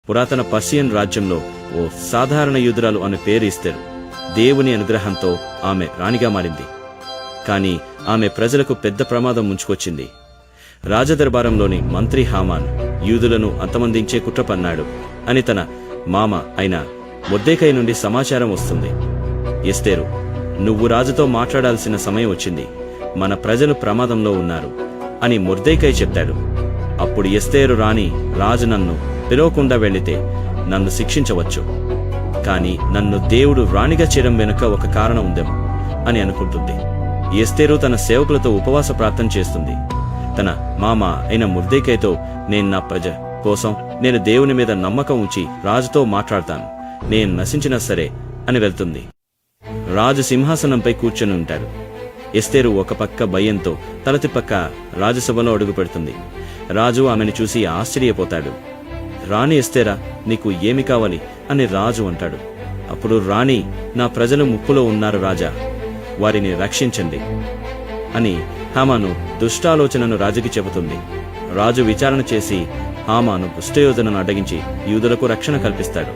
పురాతన పర్షియన్ రాజ్యంలో ఓ సాధారణ యూదురాలు అనే పేరు ఎస్తేరు. దేవుని అనుగ్రహంతో ఆమె రాణిగా మారింది. కాని ఆమె ప్రజలకు పెద్ద ప్రమాదం ముంచుకొచ్చింది. రాజదర్బారంలోని మంత్రి హామాన్ యూదులను అంతమందించే కుట్ర పన్నాడు అని తన మామ అయిన మొర్దెకై నుండి సమాచారం వస్తుంది. ఎస్తేరు, నువ్వు రాజుతో మాట్లాడాల్సిన సమయం వచ్చింది, మన ప్రజలు ప్రమాదంలో ఉన్నారు అని మొర్దెకై చెప్తాడు. అప్పుడు ఎస్తేరు రాణి, రాజు నన్ను పిలవకుండా వెళ్లితే నన్ను శిక్షించవచ్చు, కాని నన్ను దేవుడు రాణిగా చేయడం వెనుక ఒక కారణం ఉందేమో అని అనుకుంటుంది. ఎస్తేరు తన సేవకులతో ఉపవాస ప్రార్థన చేస్తుంది. తన మామ అయిన మొర్దెకైతో, నేను నా ప్రజ కోసం నేను దేవుని మీద నమ్మకం ఉంచి రాజుతో మాట్లాడతాను, నేను నశించినా సరే అని వెళ్తుంది. రాజు సింహాసనంపై కూర్చొని ఉంటాడు. ఎస్తేరు ఒక పక్క భయంతో తలతిప్పక్క రాజసభలో అడుగు పెడుతుంది. రాజు ఆమెను చూసి ఆశ్చర్యపోతాడు. రాణి ఎస్తేరా, నీకు ఏమి కావాలి అని రాజు అంటాడు. అప్పుడు రాణి, నా ప్రజలు ముప్పులో ఉన్నారు రాజా, వారిని రక్షించండి అని హామాను దుష్టాలోచనను రాజుకి చెబుతుంది. రాజు విచారణ చేసి హామాను దుష్టయోజనను అడ్డగించి యూదులకు రక్షణ కల్పిస్తాడు.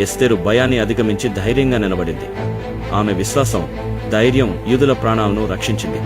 ఎస్తేరు భయాన్ని అధిగమించి ధైర్యంగా నిలబడింది. ఆమె విశ్వాసం, ధైర్యం యూదుల ప్రాణాలను రక్షించింది.